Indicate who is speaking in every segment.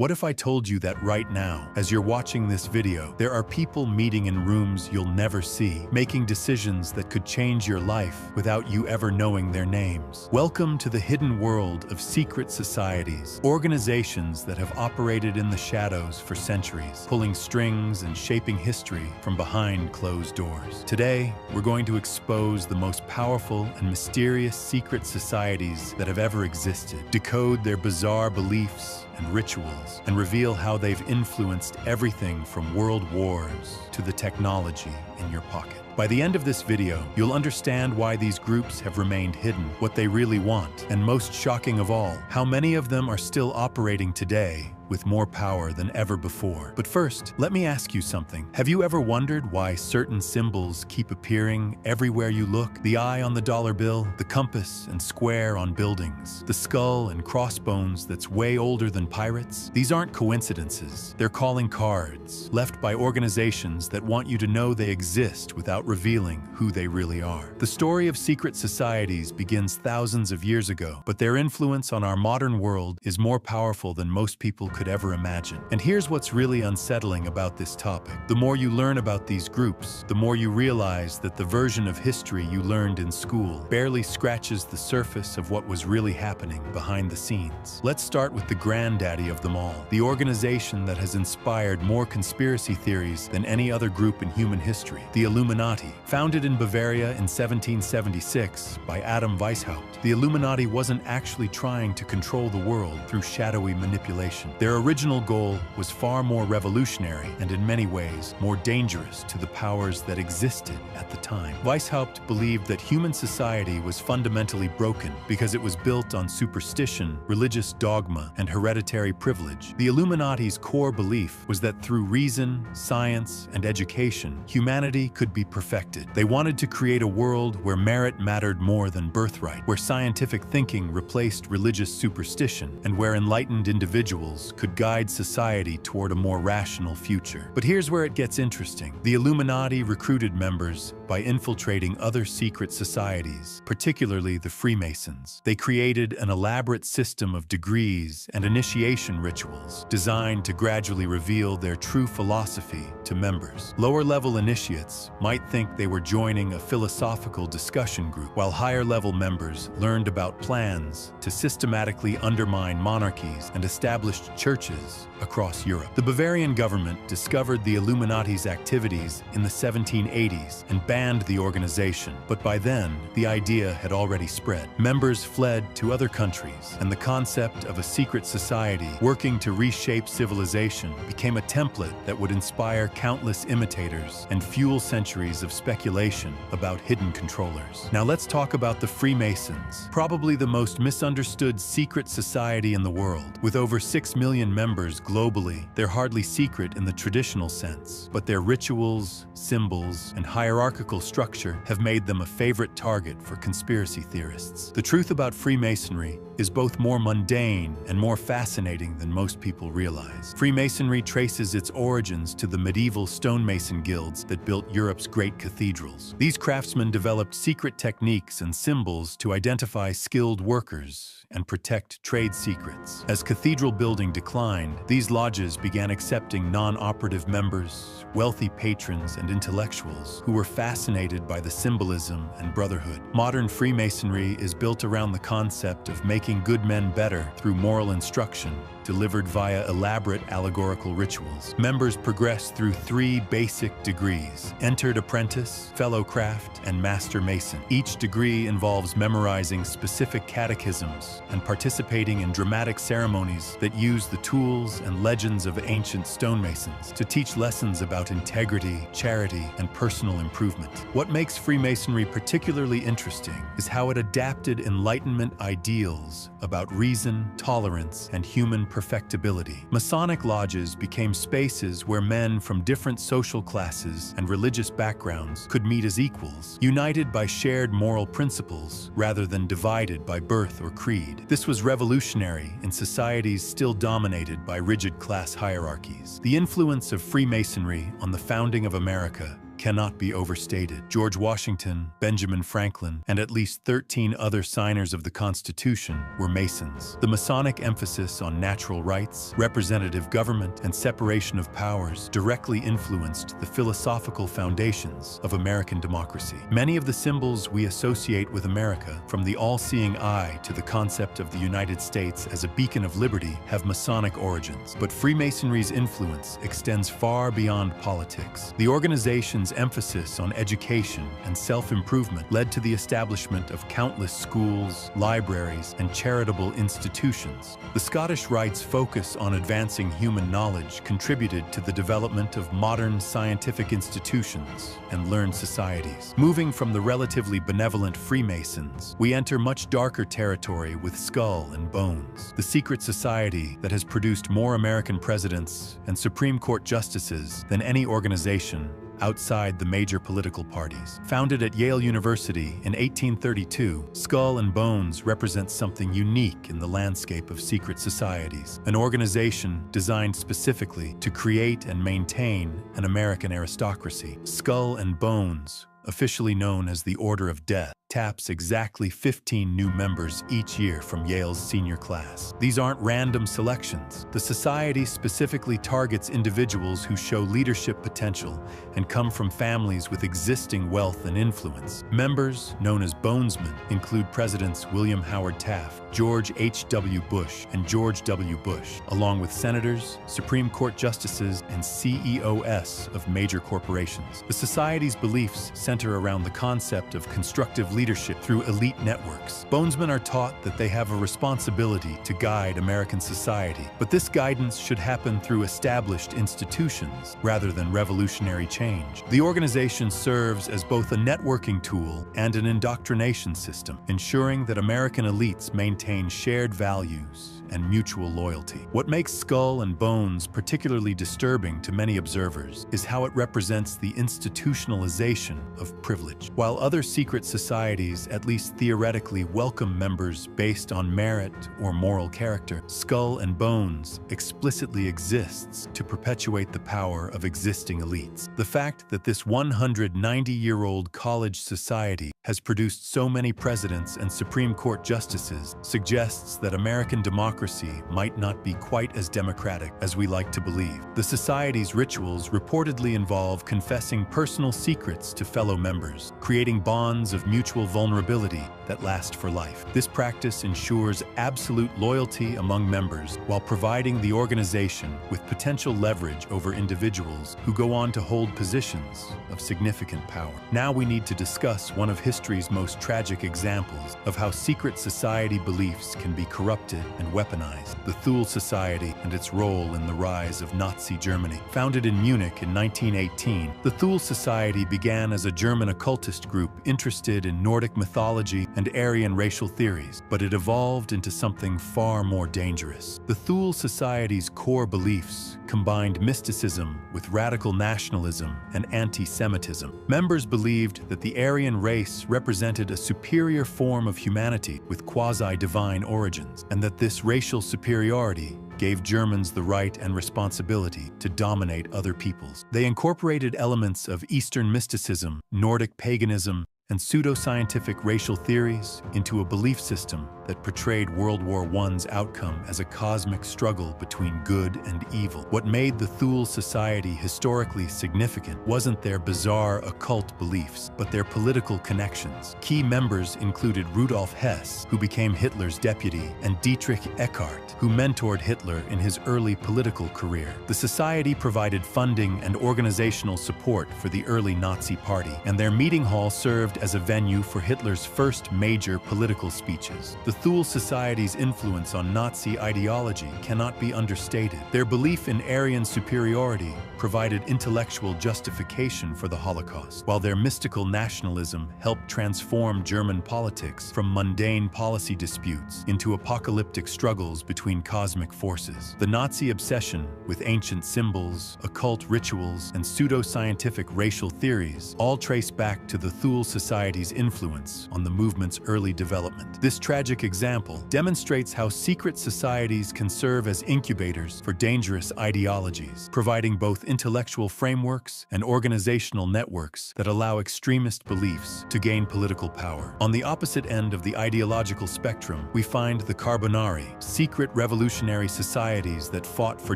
Speaker 1: What if I told you that right now, as you're watching this video, there are people meeting in rooms you'll never see, making decisions that could change your life without you ever knowing their names? Welcome to the hidden world of secret societies, organizations that have operated in the shadows for centuries, pulling strings and shaping history from behind closed doors. Today, we're going to expose the most powerful and mysterious secret societies that have ever existed, decode their bizarre beliefs and rituals, and reveal how they've influenced everything from world wars to the technology in your pocket. By the end of this video, you'll understand why these groups have remained hidden, what they really want, and most shocking of all, how many of them are still operating today with more power than ever before. But first, let me ask you something. Have you ever wondered why certain symbols keep appearing everywhere you look? The eye on the dollar bill, the compass and square on buildings, the skull and crossbones that's way older than pirates? These aren't coincidences. They're calling cards, left by organizations that want you to know they exist without revealing who they really are. The story of secret societies begins thousands of years ago, but their influence on our modern world is more powerful than most people could ever imagine. And here's what's really unsettling about this topic. The more you learn about these groups, the more you realize that the version of history you learned in school barely scratches the surface of what was really happening behind the scenes. Let's start with the granddaddy of them all, the organization that has inspired more conspiracy theories than any other group in human history, the Illuminati. Founded in Bavaria in 1776 by Adam Weishaupt, the Illuminati wasn't actually trying to control the world through shadowy manipulation. Their original goal was far more revolutionary and in many ways more dangerous to the powers that existed at the time. Weishaupt believed that human society was fundamentally broken because it was built on superstition, religious dogma, and hereditary privilege. The Illuminati's core belief was that through reason, science, and education, humanity could be perfected. They wanted to create a world where merit mattered more than birthright, where scientific thinking replaced religious superstition, and where enlightened individuals could guide society toward a more rational future. But here's where it gets interesting. The Illuminati recruited members by infiltrating other secret societies, particularly the Freemasons. They created an elaborate system of degrees and initiation rituals designed to gradually reveal their true philosophy to members. Lower-level initiates might think they were joining a philosophical discussion group, while higher-level members learned about plans to systematically undermine monarchies and established churches across Europe. The Bavarian government discovered the Illuminati's activities in the 1780s and banned the organization, but by then, the idea had already spread. Members fled to other countries, and the concept of a secret society working to reshape civilization became a template that would inspire countless imitators and fuel centuries of speculation about hidden controllers. Now let's talk about the Freemasons, probably the most misunderstood secret society in the world. With over 6 million members globally, they're hardly secret in the traditional sense, but their rituals, symbols, and hierarchical structure have made them a favorite target for conspiracy theorists. The truth about Freemasonry is both more mundane and more fascinating than most people realize. Freemasonry traces its origins to the medieval stonemason guilds that built Europe's great cathedrals. These craftsmen developed secret techniques and symbols to identify skilled workers and protect trade secrets. As cathedral building declined, these lodges began accepting non-operative members, wealthy patrons, and intellectuals who were fascinated by the symbolism and brotherhood. Modern Freemasonry is built around the concept of making good men better through moral instruction, delivered via elaborate allegorical rituals. Members progress through 3 basic degrees: entered apprentice, fellow craft, and master mason. Each degree involves memorizing specific catechisms and participating in dramatic ceremonies that use the tools and legends of ancient stonemasons to teach lessons about integrity, charity, and personal improvement. What makes Freemasonry particularly interesting is how it adapted Enlightenment ideals about reason, tolerance, and human perfectibility. Masonic lodges became spaces where men from different social classes and religious backgrounds could meet as equals, united by shared moral principles rather than divided by birth or creed. This was revolutionary in societies still dominated by rigid class hierarchies. The influence of Freemasonry on the founding of America cannot be overstated. George Washington, Benjamin Franklin, and at least 13 other signers of the Constitution were Masons. The Masonic emphasis on natural rights, representative government, and separation of powers directly influenced the philosophical foundations of American democracy. Many of the symbols we associate with America, from the all-seeing eye to the concept of the United States as a beacon of liberty, have Masonic origins. But Freemasonry's influence extends far beyond politics. The organization's emphasis on education and self-improvement led to the establishment of countless schools, libraries, and charitable institutions. The Scottish Rite's focus on advancing human knowledge contributed to the development of modern scientific institutions and learned societies. Moving from the relatively benevolent Freemasons, we enter much darker territory with Skull and Bones, the secret society that has produced more American presidents and Supreme Court justices than any organization outside the major political parties. Founded at Yale University in 1832, Skull and Bones represents something unique in the landscape of secret societies, an organization designed specifically to create and maintain an American aristocracy. Skull and Bones, officially known as the Order of Death, taps exactly 15 new members each year from Yale's senior class. These aren't random selections. The society specifically targets individuals who show leadership potential and come from families with existing wealth and influence. Members, known as Bonesmen, include Presidents William Howard Taft, George H.W. Bush, and George W. Bush, along with senators, Supreme Court justices, and CEOs of major corporations. The society's beliefs center around the concept of constructive leadership through elite networks. Bonesmen are taught that they have a responsibility to guide American society, but this guidance should happen through established institutions rather than revolutionary change. The organization serves as both a networking tool and an indoctrination system, ensuring that American elites maintain shared values and mutual loyalty. What makes Skull and Bones particularly disturbing to many observers is how it represents the institutionalization of privilege. While other secret societies, at least theoretically, welcome members based on merit or moral character, Skull and Bones explicitly exists to perpetuate the power of existing elites. The fact that this 190-year-old college society has produced so many presidents and Supreme Court justices suggests that American democracy might not be quite as democratic as we like to believe. The society's rituals reportedly involve confessing personal secrets to fellow members, creating bonds of mutual vulnerability that last for life. This practice ensures absolute loyalty among members while providing the organization with potential leverage over individuals who go on to hold positions of significant power. Now we need to discuss one of history's most tragic examples of how secret society beliefs can be corrupted and weaponized. The Thule Society and its role in the rise of Nazi Germany. Founded in Munich in 1918, the Thule Society began as a German occultist group interested in Nordic mythology and Aryan racial theories, but it evolved into something far more dangerous. The Thule Society's core beliefs combined mysticism with radical nationalism and anti-Semitism. Members believed that the Aryan race represented a superior form of humanity with quasi-divine origins, and that this racial superiority gave Germans the right and responsibility to dominate other peoples. They incorporated elements of Eastern mysticism, Nordic paganism, and pseudoscientific racial theories into a belief system that portrayed World War I's outcome as a cosmic struggle between good and evil. What made the Thule Society historically significant wasn't their bizarre occult beliefs, but their political connections. Key members included Rudolf Hess, who became Hitler's deputy, and Dietrich Eckart, who mentored Hitler in his early political career. The society provided funding and organizational support for the early Nazi Party, and their meeting hall served as a venue for Hitler's first major political speeches. The Thule Society's influence on Nazi ideology cannot be understated. Their belief in Aryan superiority provided intellectual justification for the Holocaust, while their mystical nationalism helped transform German politics from mundane policy disputes into apocalyptic struggles between cosmic forces. The Nazi obsession with ancient symbols, occult rituals, and pseudoscientific racial theories all trace back to the Thule Society's influence on the movement's early development. This tragic specific example demonstrates how secret societies can serve as incubators for dangerous ideologies, providing both intellectual frameworks and organizational networks that allow extremist beliefs to gain political power. On the opposite end of the ideological spectrum, we find the Carbonari, secret revolutionary societies that fought for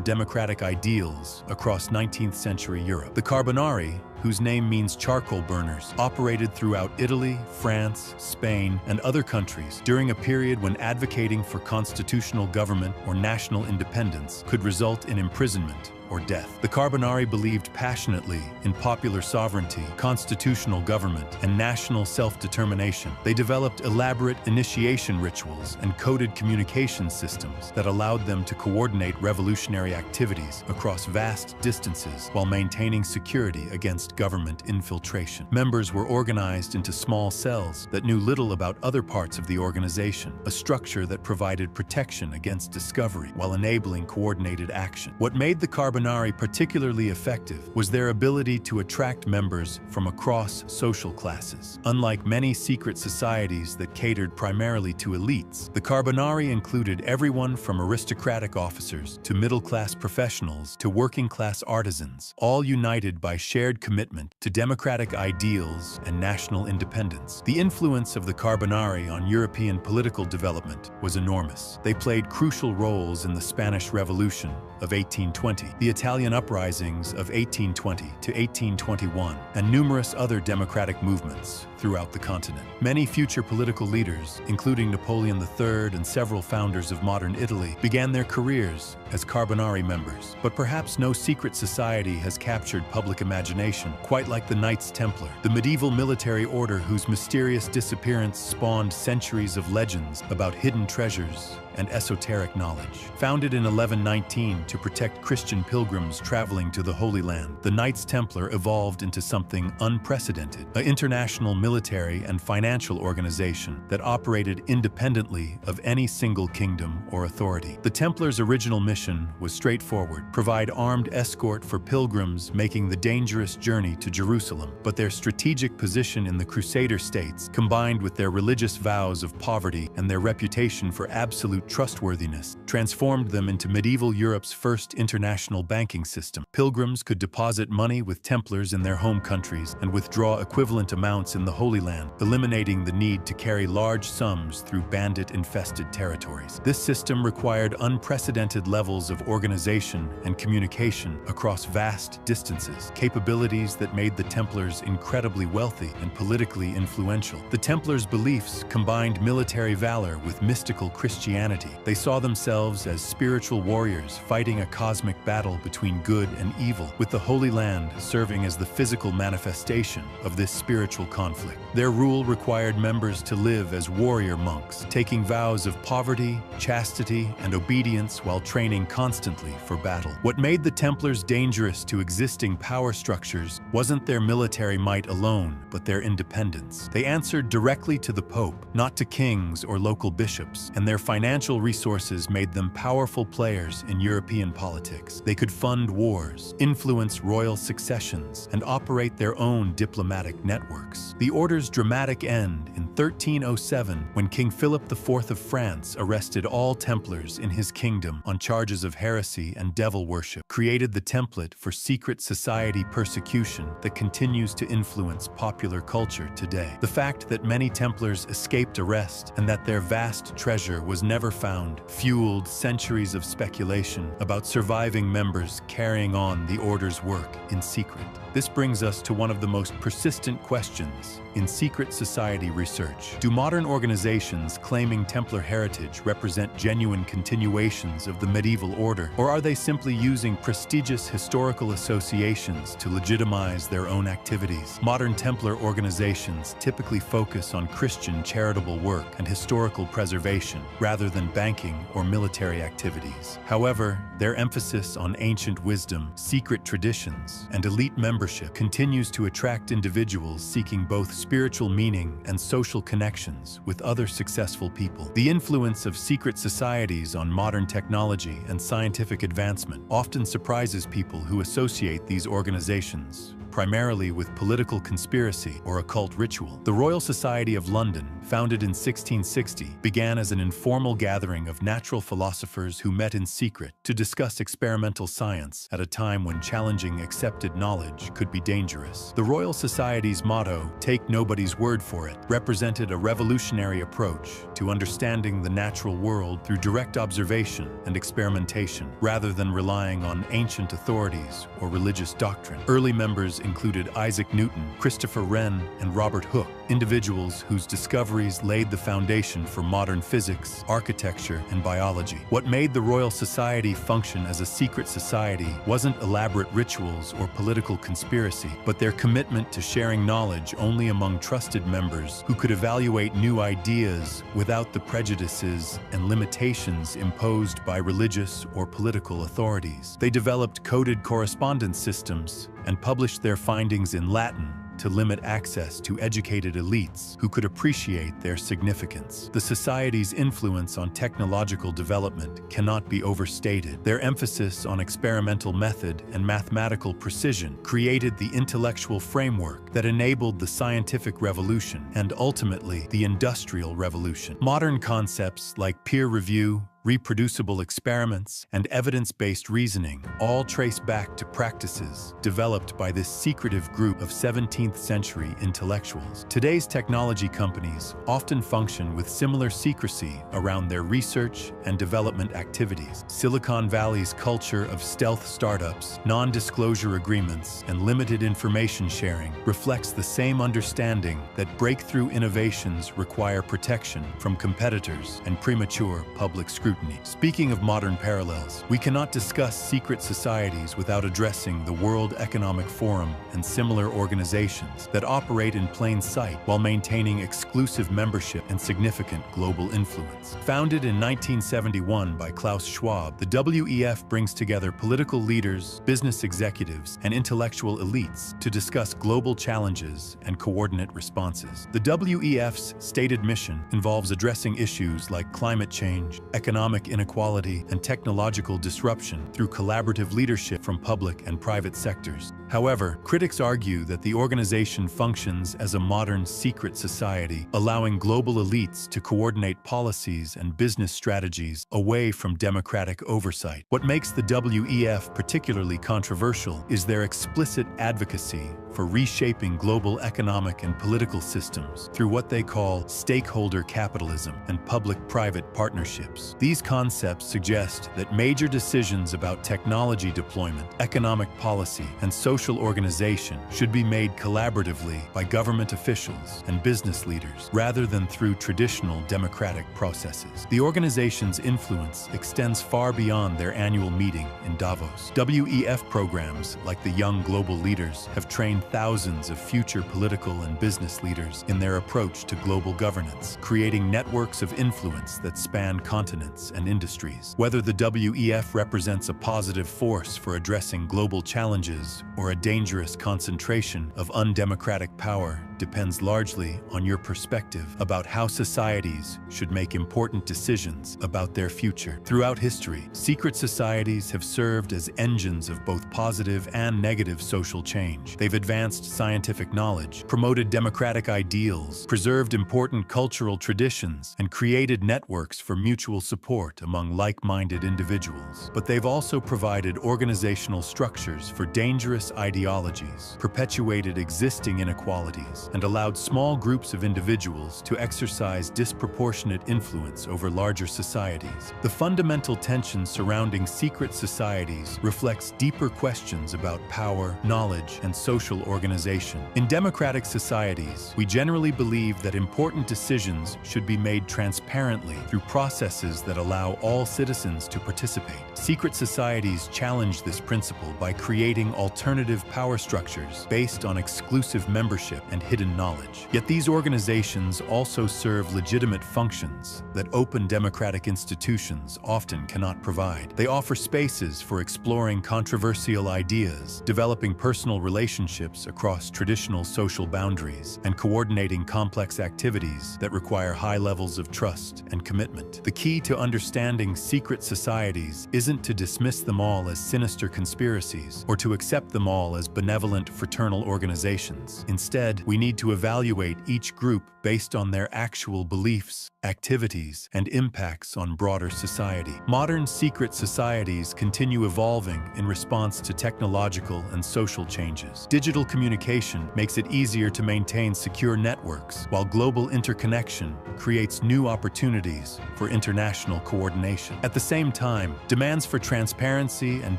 Speaker 1: democratic ideals across 19th century Europe. The Carbonari, whose name means charcoal burners, operated throughout Italy, France, Spain, and other countries during a period when advocating for constitutional government or national independence could result in imprisonment or death. The Carbonari believed passionately in popular sovereignty, constitutional government, and national self-determination. They developed elaborate initiation rituals and coded communication systems that allowed them to coordinate revolutionary activities across vast distances while maintaining security against government infiltration. Members were organized into small cells that knew little about other parts of the organization, a structure that provided protection against discovery while enabling coordinated action. What made the Carbonari particularly effective was their ability to attract members from across social classes. Unlike many secret societies that catered primarily to elites, the Carbonari included everyone from aristocratic officers to middle-class professionals to working-class artisans, all united by shared commitment to democratic ideals and national independence. The influence of the Carbonari on European political development was enormous. They played crucial roles in the Spanish Revolution of 1820, the Italian uprisings of 1820 to 1821, and numerous other democratic movements throughout the continent. Many future political leaders, including Napoleon III and several founders of modern Italy, began their careers as Carbonari members. But perhaps no secret society has captured public imagination quite like the Knights Templar, the medieval military order whose mysterious disappearance spawned centuries of legends about hidden treasures and esoteric knowledge. Founded in 1119 to protect Christian pilgrims traveling to the Holy Land, the Knights Templar evolved into something unprecedented, an international military and financial organization that operated independently of any single kingdom or authority. The Templars' original mission was straightforward: provide armed escort for pilgrims making the dangerous journey to Jerusalem. But their strategic position in the Crusader states, combined with their religious vows of poverty and their reputation for absolute trustworthiness, transformed them into medieval Europe's first international banking system. Pilgrims could deposit money with Templars in their home countries and withdraw equivalent amounts in the Holy Land, eliminating the need to carry large sums through bandit-infested territories. This system required unprecedented levels of organization and communication across vast distances, capabilities that made the Templars incredibly wealthy and politically influential. The Templars' beliefs combined military valor with mystical Christianity. They saw themselves as spiritual warriors fighting a cosmic battle between good and evil, with the Holy Land serving as the physical manifestation of this spiritual conflict. Their rule required members to live as warrior monks, taking vows of poverty, chastity, and obedience while training constantly for battle. What made the Templars dangerous to existing power structures wasn't their military might alone, but their independence. They answered directly to the Pope, not to kings or local bishops, and their financial resources made them powerful players in European politics. They could fund wars, influence royal successions, and operate their own diplomatic networks. The order's dramatic end in 1307, when King Philip IV of France arrested all Templars in his kingdom on charges of heresy and devil worship, created the template for secret society persecution that continues to influence popular culture today. The fact that many Templars escaped arrest and that their vast treasure was never found fueled centuries of speculation about surviving members carrying on the order's work in secret. This brings us to one of the most persistent questions in secret society research. Do modern organizations claiming Templar heritage represent genuine continuations of the medieval order, or are they simply using prestigious historical associations to legitimize their own activities? Modern Templar organizations typically focus on Christian charitable work and historical preservation rather than banking or military activities. However, their emphasis on ancient wisdom, secret traditions, and elite membership continues to attract individuals seeking both spiritual meaning and social connections with other successful people. The influence of secret societies on modern technology and scientific advancement often surprises people who associate these organizations primarily with political conspiracy or occult ritual. The Royal Society of London, founded in 1660, began as an informal gathering of natural philosophers who met in secret to discuss experimental science at a time when challenging accepted knowledge could be dangerous. The Royal Society's motto, "Take nobody's word for it," represented a revolutionary approach to understanding the natural world through direct observation and experimentation, rather than relying on ancient authorities or religious doctrine. Early members included Isaac Newton, Christopher Wren, and Robert Hooke, individuals whose discoveries laid the foundation for modern physics, architecture, and biology. What made the Royal Society function as a secret society wasn't elaborate rituals or political conspiracy, but their commitment to sharing knowledge only among trusted members who could evaluate new ideas without the prejudices and limitations imposed by religious or political authorities. They developed coded correspondence systems and published their findings in Latin to limit access to educated elites who could appreciate their significance. The Society's influence on technological development cannot be overstated. Their emphasis on experimental method and mathematical precision created the intellectual framework that enabled the scientific revolution and ultimately the industrial revolution. Modern concepts like peer review, reproducible experiments, and evidence-based reasoning all trace back to practices developed by this secretive group of 17th century intellectuals. Today's technology companies often function with similar secrecy around their research and development activities. Silicon Valley's culture of stealth startups, non-disclosure agreements, and limited information sharing reflects the same understanding that breakthrough innovations require protection from competitors and premature public scrutiny. Speaking of modern parallels, we cannot discuss secret societies without addressing the World Economic Forum and similar organizations that operate in plain sight while maintaining exclusive membership and significant global influence. Founded in 1971 by Klaus Schwab, the WEF brings together political leaders, business executives, and intellectual elites to discuss global challenges and coordinate responses. The WEF's stated mission involves addressing issues like climate change, economic inequality, and technological disruption through collaborative leadership from public and private sectors. However, critics argue that the organization functions as a modern secret society, allowing global elites to coordinate policies and business strategies away from democratic oversight. What makes the WEF particularly controversial is their explicit advocacy for reshaping global economic and political systems through what they call stakeholder capitalism and public-private partnerships. These concepts suggest that major decisions about technology deployment, economic policy, and social organization should be made collaboratively by government officials and business leaders, rather than through traditional democratic processes. The organization's influence extends far beyond their annual meeting in Davos. WEF programs like the Young Global Leaders have trained thousands of future political and business leaders in their approach to global governance, creating networks of influence that span continents and industries. Whether the WEF represents a positive force for addressing global challenges or a dangerous concentration of undemocratic power depends largely on your perspective about how societies should make important decisions about their future. Throughout history, secret societies have served as engines of both positive and negative social change. They've advanced scientific knowledge, promoted democratic ideals, preserved important cultural traditions, and created networks for mutual support among like-minded individuals. But they've also provided organizational structures for dangerous ideologies, perpetuated existing inequalities, and allowed small groups of individuals to exercise disproportionate influence over larger societies. The fundamental tension surrounding secret societies reflects deeper questions about power, knowledge, and social organization. In democratic societies, we generally believe that important decisions should be made transparently through processes that allow all citizens to participate. Secret societies challenge this principle by creating alternative power structures based on exclusive membership and hidden knowledge. Yet these organizations also serve legitimate functions that open democratic institutions often cannot provide. They offer spaces for exploring controversial ideas, developing personal relationships across traditional social boundaries, and coordinating complex activities that require high levels of trust and commitment. The key to understanding secret societies isn't to dismiss them all as sinister conspiracies or to accept them all as benevolent fraternal organizations. Instead, we need to evaluate each group based on their actual beliefs, activities, and impacts on broader society. Modern secret societies continue evolving in response to technological and social changes. Digital communication makes it easier to maintain secure networks, while global interconnection creates new opportunities for international coordination. At the same time, demands for transparency and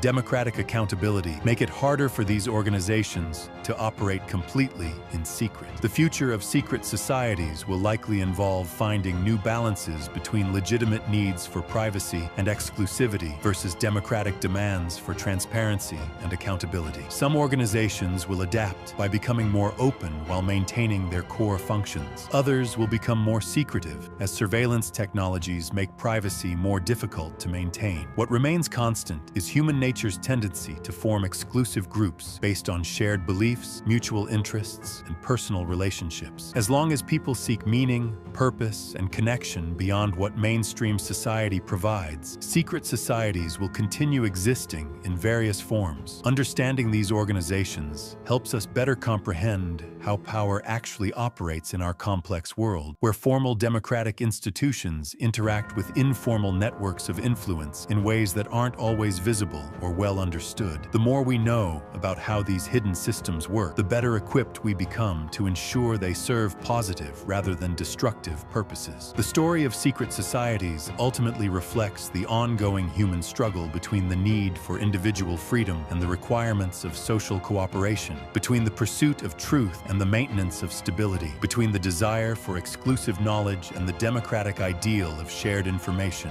Speaker 1: democratic accountability make it harder for these organizations to operate completely in secret. The future of secret societies will likely involve finding new balances between legitimate needs for privacy and exclusivity versus democratic demands for transparency and accountability. Some organizations will adapt by becoming more open while maintaining their core functions. Others will become more secretive as surveillance technologies make privacy more difficult to maintain. What remains constant is human nature's tendency to form exclusive groups based on shared beliefs, mutual interests, and personal relationships. As long as people seek meaning, purpose, and connection beyond what mainstream society provides, secret societies will continue existing in various forms. Understanding these organizations helps us better comprehend how power actually operates in our complex world, where formal democratic institutions interact with informal networks of influence in ways that aren't always visible or well understood. The more we know about how these hidden systems work, the better equipped we become to ensure they serve positive rather than destructive purposes. The story of secret societies ultimately reflects the ongoing human struggle between the need for individual freedom and the requirements of social cooperation, between the pursuit of truth and the maintenance of stability, between the desire for exclusive knowledge and the democratic ideal of shared information.